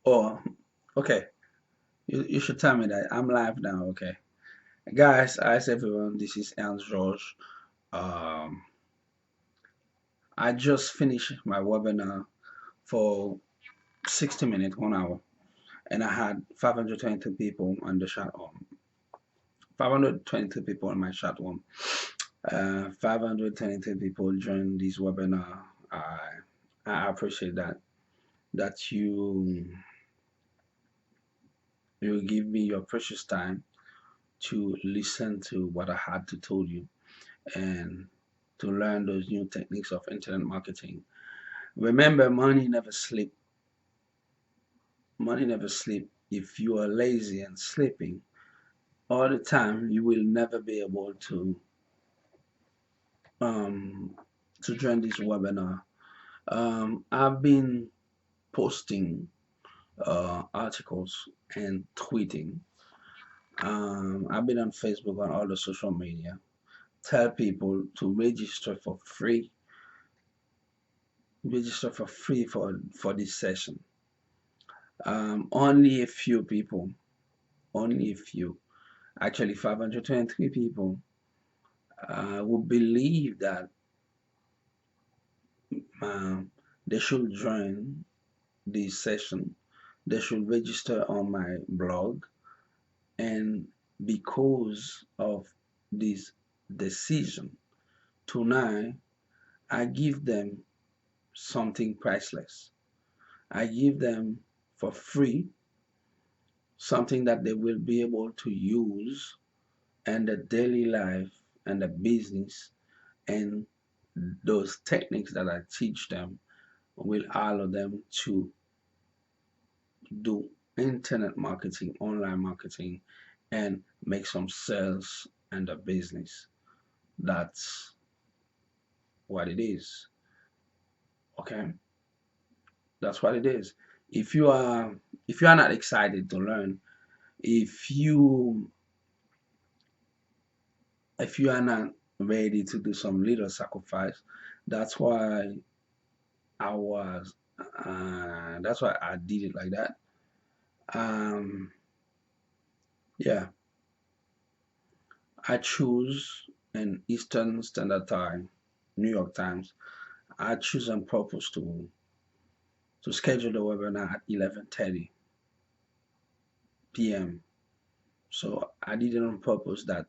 Oh, okay. You should tell me that. I'm live now, okay. Guys, hi everyone. This is Ernst George. Um, I just finished my webinar for 60 minutes, 1 hour, and I had 522 people on the chat room. 522 people on my chat room. 522 people joined this webinar. I appreciate that. That you give me your precious time to listen to what I had to tell you and to learn those new techniques of internet marketing. Remember, money never sleep. Money never sleep. If you are lazy and sleeping all the time, you will never be able um, to join this webinar. I've been posting articles and tweeting. I've been on Facebook on all the social media. Tell people to register for free. Register for free for this session. Only a few people, only a few, actually 523 people, who believe that um, they should join this session. They should register on my blog, and because of this decision, tonight I give them something priceless. I give them for free something that they will be able to use in the daily life and the business, and those techniques that I teach them will allow them to do internet marketing, online marketing, and make some sales in the business. That's what it is. Okay, that's what it is. If you are if you are not excited to learn, if you if you are not ready to do some little sacrifice, that's why I was that's why I did it like that. Um, yeah, I choose an Eastern Standard Time, New York Times. I choose on purpose to schedule the webinar at 11:30 p.m. So I did it on purpose that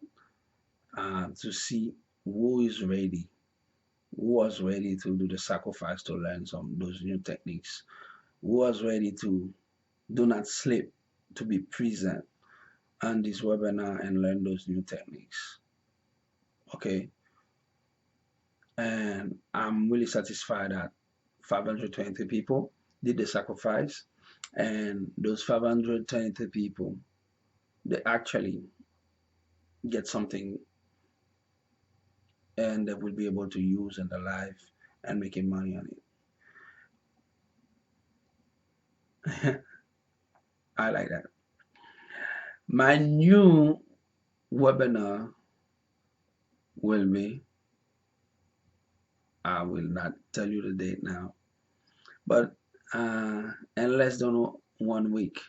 to see who is ready, who was ready to do the sacrifice to learn some those new techniques, who was ready to do not sleep, to be present on this webinar and learn those new techniques. Okay, and I'm really satisfied that 520 people did the sacrifice, and those 520 people, they actually get something, and they will be able to use in their life and making money on it. I like that. My new webinar will be, I will not tell you the date now, but in less than 1 week.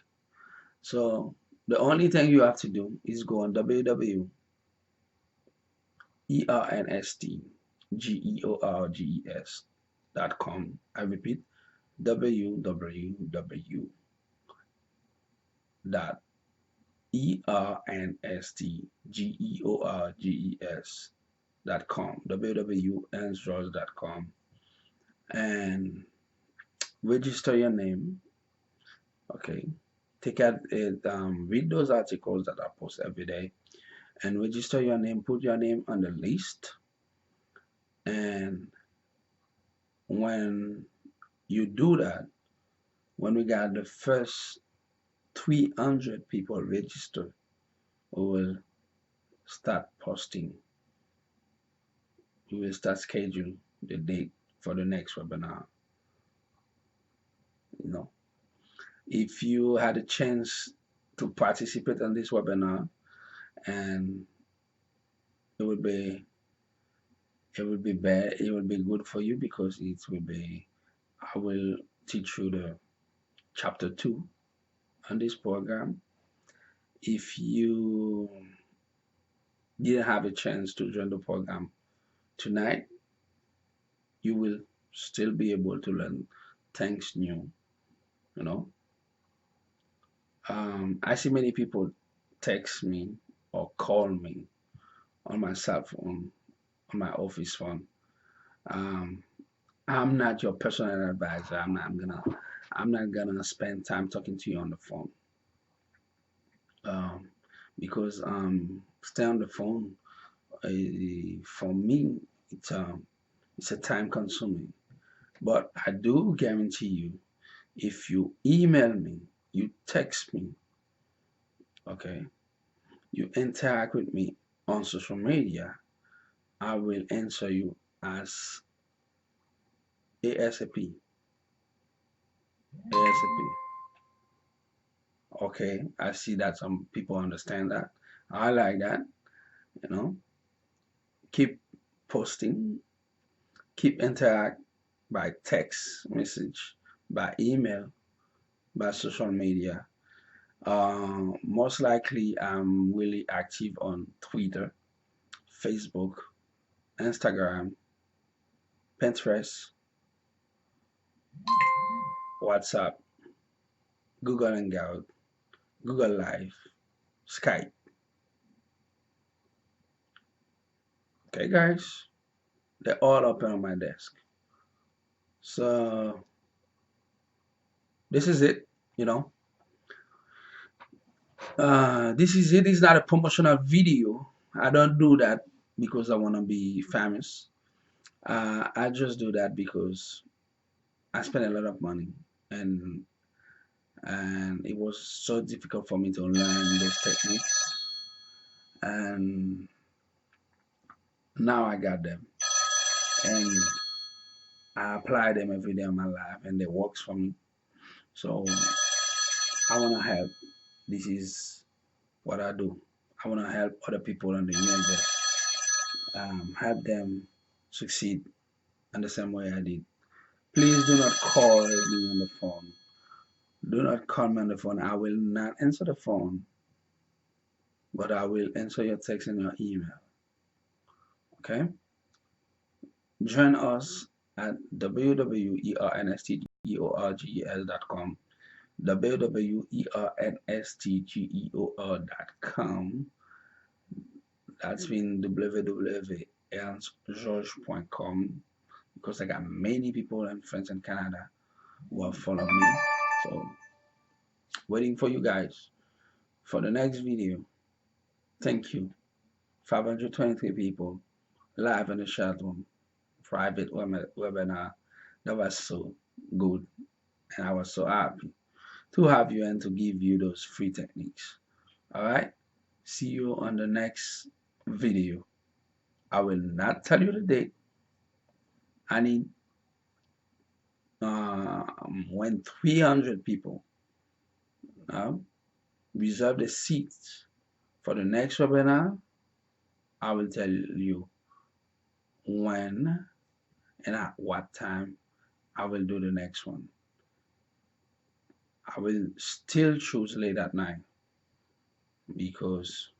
So the only thing you have to do is go on www.ernstgeorges.com. I repeat, www.ernstgeorges.com, and register your name. Okay, take out it, read those articles that I post every day, and register your name. Put your name on the list, and when you do that, when we got the first 300 people registered, we will start posting. We will start schedule the date for the next webinar. You know, if you had a chance to participate on this webinar, and it would be bad, it will be good for you, because it will be, I will teach you the chapter 2 on this program. If you didn't have a chance to join the program tonight, you will still be able to learn things new, you know. I see many people text me or call me on my cell phone, on my office phone. Um, I'm not your personal advisor. I'm not gonna spend time talking to you on the phone. Um, because stay on the phone for me it's a time consuming. But I do guarantee you, if you email me, you text me, okay, you interact with me on social media, I will answer you as ASAP. ASAP. Okay, I see that some people understand that. I like that, you know. Keep posting, keep interact by text message, by email, by social media. Most likely, I'm really active on Twitter, Facebook, Instagram, Pinterest, WhatsApp, Google Hangout, Google Live, Skype. Okay, guys, they're all open on my desk. So this is it. You know, this is it. It's not a promotional video. I don't do that because I want to be famous. I just do that because I spend a lot of money and it was so difficult for me to learn those techniques, and now I got them and I apply them every day of my life and they works for me. So I want to help. This is what I do. I want to help other people in the universe, help them succeed in the same way I did. Please do not call me on the phone. Do not call me on the phone. I will not answer the phone, but I will answer your text and your email. Okay? Join us at www.ernstgeorges.com, www.ernstgeorges.com. That's been www.ernstgeorges.com because I got many people and friends in Canada who have followed me. So, waiting for you guys for the next video. Thank you. 523 people live in the chat room, private webinar. That was so good, and I was so happy to have you and to give you those free techniques. All right. See you on the next video. I will not tell you the date. I need when 300 people uh, reserve the seats for the next webinar. I will tell you when and at what time I will do the next one. I will still choose late at night because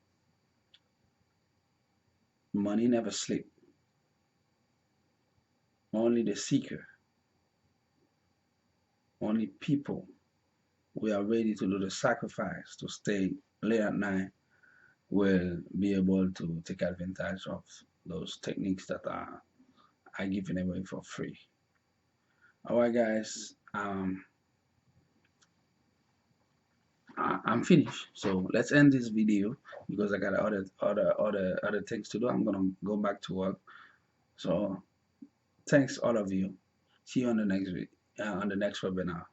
money never sleeps. Only the seeker, only people who are ready to do the sacrifice to stay late at night will be able to take advantage of those techniques that are given away for free. All right, guys. I'm finished. So let's end this video because I got other things to do. I'm gonna go back to work. So thanks all of you. See you on the next webinar.